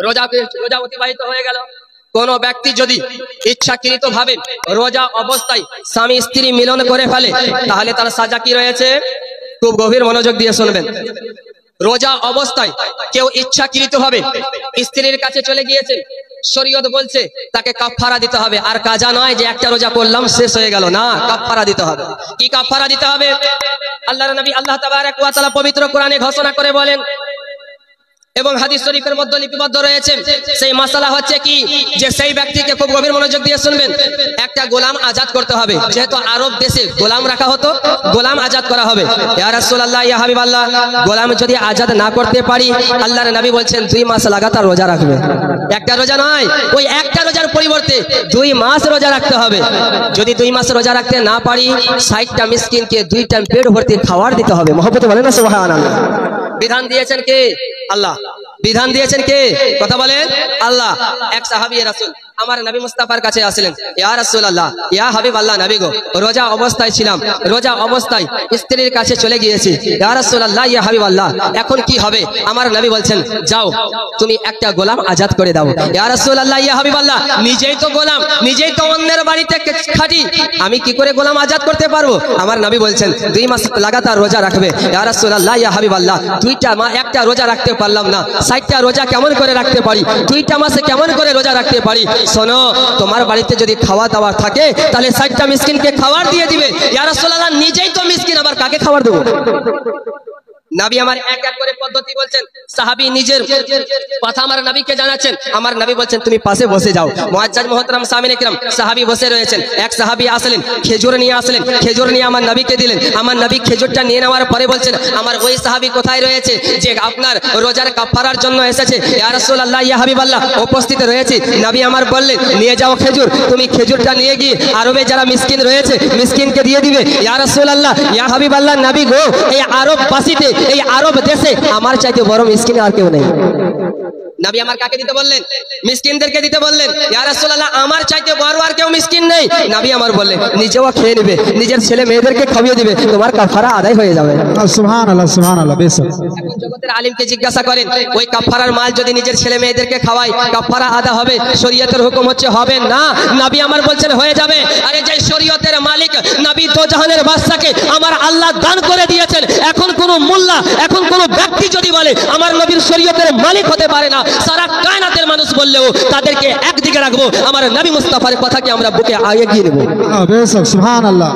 রোজা অতিবাহিত হয়ে গেল। কোন ব্যক্তি যদি ইচ্ছাকৃত ভাবে রোজা অবস্থায় স্বামী স্ত্রী মিলন করে ফেলে তাহলে তার সাজা কি রয়েছে? খুব গভীর মনোযোগ দিয়ে শুনবেন। রোজা অবস্থায় কেউ ইচ্ছাকৃত ভাবে স্ত্রীর কাছে চলে গিয়েছে, শরীয়ত বলছে তাকে কাফারা দিতে হবে। আর কাজা নয় যে একটা রোজা করলাম শেষ হয়ে গেল, না, কাফারা দিতে হবে। কি কাফারা দিতে হবে? আল্লাহর নবী আল্লাহ তাবারক ওয়া তাআলা পবিত্র কোরআনে ঘোষণা করে বলেন এবং হাদিস শরীফের মধ্যে লিপিবদ্ধ রয়েছে। সেই মাসালা হচ্ছে কি, যে সেই ব্যক্তিকে, খুব গভীর মনোযোগ দিয়ে শুনবেন, একটা গোলাম আজাদ করতে হবে। যেহেতু আরব দেশে গোলাম রাখা হতো, গোলাম আজাদ করা হবে। ইয়া রাসূলুল্লাহ, ইয়া হাবিবাল্লাহ, গোলাম যদি আজাদ না করতে পারি, আল্লাহর নবী বলছেন 2 মাস লাগাতার রোজা রাখবে। একটা রোজা নয়, ওই একটা রোজার পরিবর্তে 2 মাস রোজা রাখতে হবে। যদি 2 মাস রোজা রাখতে না পারি, 60টা মিসকিনকে 2 টাইম পেট ভর্তি খাবার দিতে হবে। মহব্বতে বলেন না সুবহানাল্লাহ। বিধান দিয়েছেন কে? আল্লাহ। বিধান দিয়েছেন কে? কথা বলেন, আল্লাহ। এক সাহাবী রাসূল আমার নবী মুস্তাফার কাছে আসলেন, ইয়া রাসূলুল্লাহ, ইয়া হাবিবাল্লাহ, নবী গো, রোজা অবস্থায় ছিলাম, রোজা অবস্থায় স্ত্রীর কাছে চলে গিয়েছি, ইয়া রাসূলুল্লাহ, ইয়া হাবিবাল্লাহ, এখন কি হবে? আমার নবী বলছেন, যাও তুমি একটা গোলাম আজাদ করে দাও। ইয়া রাসূলুল্লাহ, ইয়া হাবিবাল্লাহ, নিজেই তো গোলাম, নিজেই তো অন্যের বাড়িতে খাটি, আমি কি করে গোলাম আজাদ করতে পারবো? আমার নবী বলছেন 2 মাস লাগাতার রোজা রাখবে। ইয়া রাসূলুল্লাহ, ইয়া হাবিবাল্লাহ, 2টা মাস একটা রোজা রাখতে পারলাম না, 60টা রোজা কেমন করে রাখতে পারি? 2টা মাসে কেমন করে রোজা রাখতে পারি? শোনো, তোমার বাড়িতে যদি খাওয়া দাওয়া থাকে তাহলে 60টা মিসকিনকে খাবার দিয়ে দিবে। ইয়া রাসূলুল্লাহ, নিজেই তো মিসকিন, আবার কাকে খাবার দেবো? নবী আমার এক এক করে পদ্ধতি বলছেন। সাহাবী নিজের কথা আমার নবীকে জানাচ্ছেন। আমার নবী বলছেন তুমি পাশে বসে যাও। মুআজ্জাজ মুহতারাম সামিনে কিরাম, সাহাবী বসে রয়েছেন। এক সাহাবী আসলেন, খেজুর নিয়ে আসলেন, খেজুর নিয়ে আমার নবীকে দিলেন। আমার নবী খেজুরটা নিয়ে নেওয়ার পরে বলছেন, আমার ওই সাহাবী কোথায় রয়েছে যে আপনার রোজার কাফারার জন্য এসেছে? ইয়া রাসূলুল্লাহ, ইয়া হাবিবাল্লাহ, উপস্থিত রয়েছে। নবী আমার বললেন, নিয়ে যাও খেজুর, তুমি খেজুরটা নিয়ে গিয়ে আরবে যারা মিসকিন রয়েছে মিসকিনকে দিয়ে দিবে। ইয়া রাসূলুল্লাহ, ইয়া হাবিবাল্লাহ, নবী গো, এই আরব বাসীতে, এই আরব দেশে আমার চাইতে বড় মিসকিন আর কেউ নেই। নবী আমার কাকে দিতে বললেন? মিসকিনদেরকে দিতে বললেন। ইয়া রাসূলুল্লাহ, আমার চাইতে বড় আর কেউ মিসকিন নেই। নবী আমার বললেন, নিজেও খেয়ে নেবে, নিজের ছেলে মেয়েদেরকে খাইয়ে দিবে, তোমার কাফারা আদায় হয়ে যাবে। সুবহানাল্লাহ, সুবহানাল্লাহ। বেশ, এখন জগতের আলিমকে জিজ্ঞাসা করেন, ওই কাফারার মাল যদি নিজের ছেলে মেয়েদেরকে খাওয়ায় কাফারা আদা হবে? শরীয়তের হুকুম হচ্ছে হবে না। নবী আমার বলছেন হয়ে যাবে। আরে যে শরীয়তের মালিক নবী দো জাহানের বাদশাকে আমার আল্লাহ দান করে দিয়েছেন, এখন কোন মোল্লা, এখন কোন ব্যক্তি যদি বলে আমার নবীর শরীয়তের মালিক হতে পারে না, সারা কায়নাতের মানুষ বললেও তাদেরকে একদিকে রাখবো। আমার নবী মুস্তাফার কথাকে আমরা বুকে এগিয়ে নেব। বেশ, সুবহানাল্লাহ।